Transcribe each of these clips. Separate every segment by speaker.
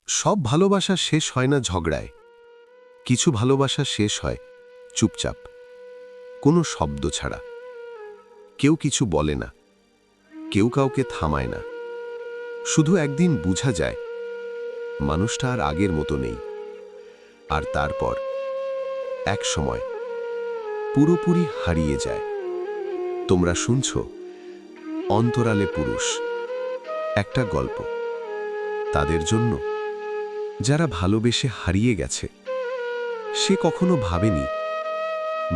Speaker 1: সব ভালোবাসা শেষ হয় না ঝগড়ায়। কিছু ভালোবাসা শেষ হয় চুপচাপ, কোনো শব্দ ছাড়া। কেউ কিছু বলে না, কেউ কাউকে থামায় না। শুধু একদিন বুঝা যায় মানুষটা আর আগের মতো নেই। আর তারপর এক সময় পুরোপুরি হারিয়ে যায়। তোমরা শুনছ অন্তরালে পুরুষ, একটা গল্প তাদের জন্য যারা ভালোবেসে হারিয়ে গেছে। সে কখনো ভাবেনি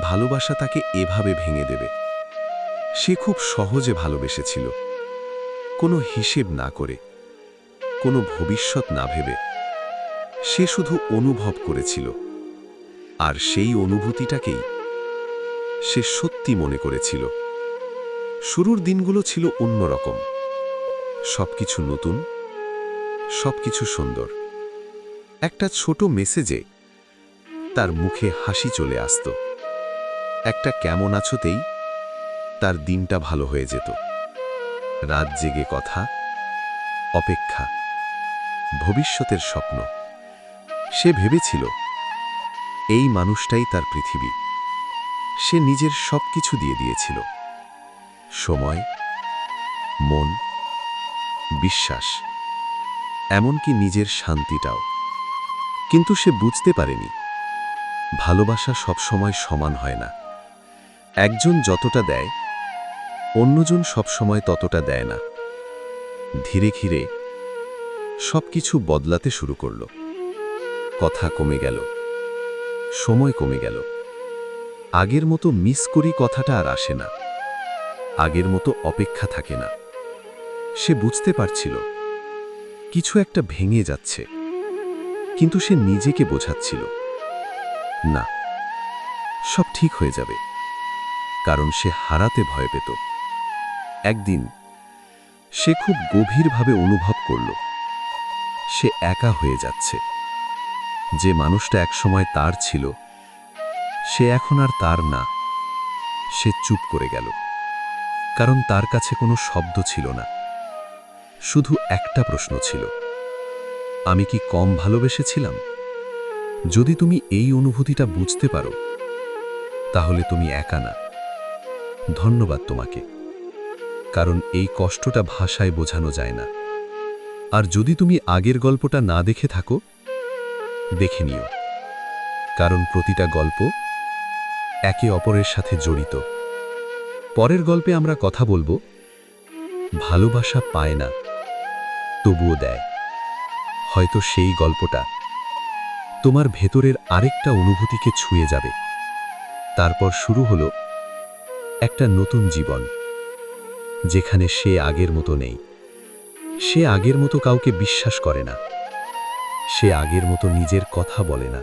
Speaker 1: ভালোবাসা তাকে এভাবে ভেঙে দেবে। সে খুব সহজে ভালোবেসেছিল, কোনো হিসেব না করে, কোনো ভবিষ্যৎ না ভেবে। সে শুধু অনুভব করেছিল, আর সেই অনুভূতিটাকেই সে সত্যি মনে করেছিল। শুরুর দিনগুলো ছিল অন্যরকম, সবকিছু নতুন, সবকিছু সুন্দর। একটা ছোট মেসেজে তার মুখে হাসি চলে আসত, একটা কেমন আছোতেই তার দিনটা ভালো হয়ে যেত। রাত জেগে কথা, অপেক্ষা, ভবিষ্যতের স্বপ্ন। সে ভেবেছিল এই মানুষটাই তার পৃথিবী। সে নিজের সবকিছু দিয়ে দিয়েছিল, সময়, মন, বিশ্বাস, এমনকি নিজের শান্তিটাও। কিন্তু সে বুঝতে পারেনি ভালোবাসা সবসময় সমান হয় না। একজন যতটা দেয়, অন্যজন সবসময় ততটা দেয় না। ধীরে ধীরে সবকিছু বদলাতে শুরু করল। কথা কমে গেল, সময় কমে গেল। আগের মতো মিস করি কথাটা আর আসে না। আগের মতো অপেক্ষা থাকে না। সে বুঝতে পারছিল কিছু একটা ভেঙে যাচ্ছে, কিন্তু সে নিজেকে বোঝাচ্ছিল না, সব ঠিক হয়ে যাবে। কারণ সে হারাতে ভয় পেত। একদিন সে খুব গভীরভাবে অনুভব করল সে একা হয়ে যাচ্ছে। যে মানুষটা একসময় তার ছিল, সে এখন আর তার না। সে চুপ করে গেল, কারণ তার কাছে কোনো শব্দ ছিল না। শুধু একটা প্রশ্ন ছিল, আমি কি কম ভালোবেসেছিলাম? যদি তুমি এই অনুভূতিটা বুঝতে পারো, তাহলে তুমি একা না। ধন্যবাদ তোমাকে, কারণ এই কষ্টটা ভাষায় বোঝানো যায় না। আর যদি তুমি আগের গল্পটা না দেখে থাকো, দেখে নিও, কারণ প্রতিটা গল্প একে অপরের সাথে জড়িত। পরের গল্পে আমরা কথা বলবো ভালোবাসা পায় না, তবুও দেয়। হয়তো সেই গল্পটা তোমার ভেতরের আরেকটা অনুভূতিকে ছুঁয়ে যাবে। তারপর শুরু হলো একটা নতুন জীবন, যেখানে সে আগের মতো নেই। সে আগের মতো কাউকে বিশ্বাস করে না। সে আগের মতো নিজের কথা বলে না।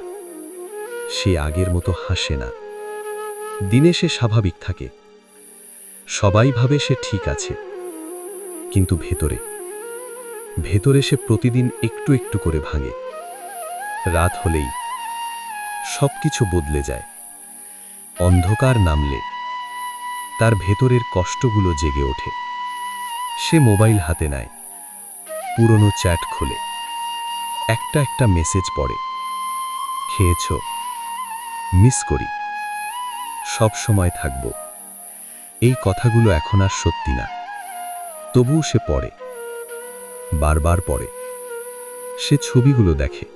Speaker 1: সে আগের মতো হাসে না। দিনে সে স্বাভাবিক থাকে, সবাই ভাবে সে ঠিক আছে, কিন্তু ভেতরে ভেতরে সে প্রতিদিন একটু একটু করে ভাঙে। রাত হলেই সবকিছু বদলে যায়। অন্ধকার নামলে তার ভেতরের কষ্টগুলো জেগে ওঠে। সে মোবাইল হাতে নেয়, পুরনো চ্যাট খোলে, একটা একটা মেসেজ পড়ে। খেয়েছ? মিস করি, সব সময় থাকব। এই কথাগুলো এখন আর সত্যি না, তবুও সে পড়ে, বারবার পড়ে। সে ছবিগুলো দেখে,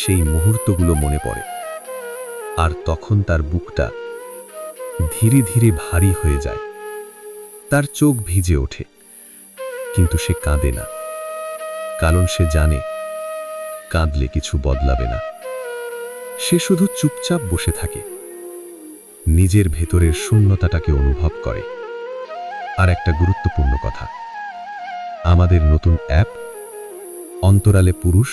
Speaker 1: সেই মুহূর্তগুলো মনে পড়ে। আর তখন তার বুকটা ধীরে ধীরে ভারী হয়ে যায়। তার চোখ ভিজে ওঠে, কিন্তু সে কাঁদে না, কারণ সে জানে কাঁদলে কিছু বদলাবে না। সে শুধু চুপচাপ বসে থাকে, নিজের ভেতরের শূন্যতাটাকে অনুভব করে। আর একটা গুরুত্বপূর্ণ কথা, আমাদের নতুন অ্যাপ অন্তরালে পুরুষ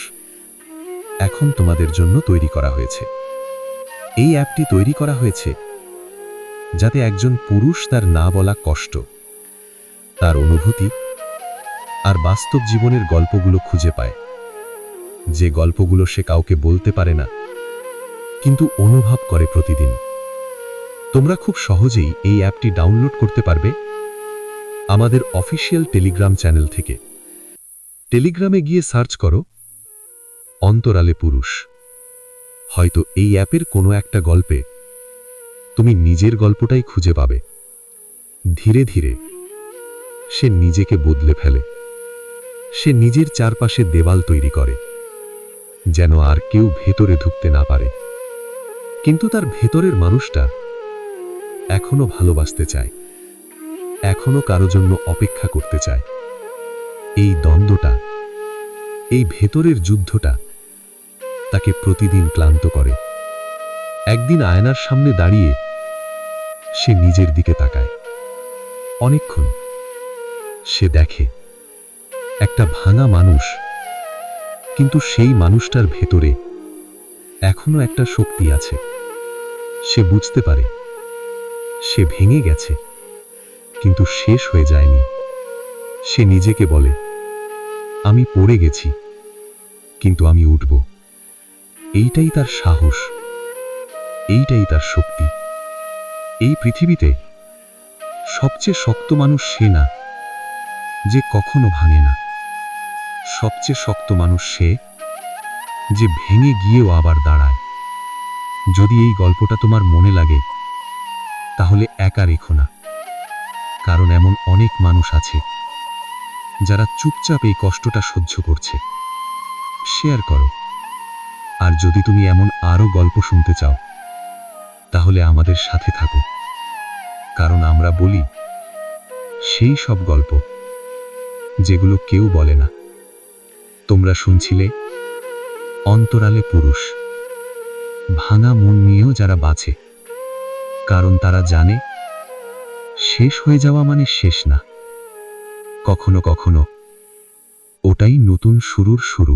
Speaker 1: এখন তোমাদের জন্য তৈরি করা হয়েছে। এই অ্যাপটি তৈরি করা হয়েছে যাতে একজন পুরুষ তার না বলা কষ্ট, তার অনুভূতি আর বাস্তব জীবনের গল্পগুলো খুঁজে পায়। যে গল্পগুলো সে কাউকে বলতে পারে না, কিন্তু অনুভব করে প্রতিদিন। তোমরা খুব সহজেই এই অ্যাপটি ডাউনলোড করতে পারবে আমাদের অফিসিয়াল টেলিগ্রাম চ্যানেল থেকে। টেলিগ্রামে গিয়ে সার্চ করো
Speaker 2: অন্তরালে পুরুষ। হয়তো এই অ্যাপের কোনো একটা গল্পে তুমি নিজের গল্পটাই খুঁজে পাবে। ধীরে ধীরে সে নিজেকে বদলে ফেলে। সে নিজের চারপাশে দেওয়াল তৈরি করে, যেন আর কেউ ভেতরে ঢুকতে না পারে। কিন্তু তার ভেতরের মানুষটা এখনো ভালোবাসতে চায়, এখনো কারো জন্য অপেক্ষা করতে চায়। এই দ্বন্দ্বটা, এই ভেতরের যুদ্ধটা তাকে প্রতিদিন ক্লান্ত করে। একদিন আয়নার সামনে দাঁড়িয়ে সে নিজের দিকে তাকায়। অনেকক্ষণ সে দেখে একটা ভাঙা মানুষ, কিন্তু সেই মানুষটার ভেতরে এখনো একটা শক্তি আছে। সে বুঝতে পারে সে ভেঙে গেছে, কিন্তু শেষ হয়ে যায়নি। সে নিজেকে বলে, আমি পড়ে গেছি, কিন্তু আমি উঠব। এইটাই তার সাহস, এইটাই তার শক্তি। এই পৃথিবীতে সবচেয়ে শক্ত মানুষ সে না যে কখনো ভাঙে না। সবচেয়ে শক্ত মানুষ সে যে ভেঙে গিয়েও আবার দাঁড়ায়। যদি এই গল্পটা তোমার মনে লাগে, তাহলে একা রেখো না, কারণ এমন অনেক মানুষ আছে যারা চুপচাপ এই কষ্টটা সহ্য করছে। শেয়ার করো। আর যদি তুমি এমন আরো গল্প শুনতে চাও, তাহলে আমাদের সাথে থাকো, কারণ আমরা বলি সেই সব গল্প যেগুলো কেউ বলে না। তোমরা শুনছিলে অন্তরালে পুরুষ, ভাঙা মন নিয়েও যারা বাঁচে, কারণ তারা জানে শেষ হয়ে যাওয়া মানে শেষ না, কখনো কখনো ওটাই নতুন শুরুর শুরু।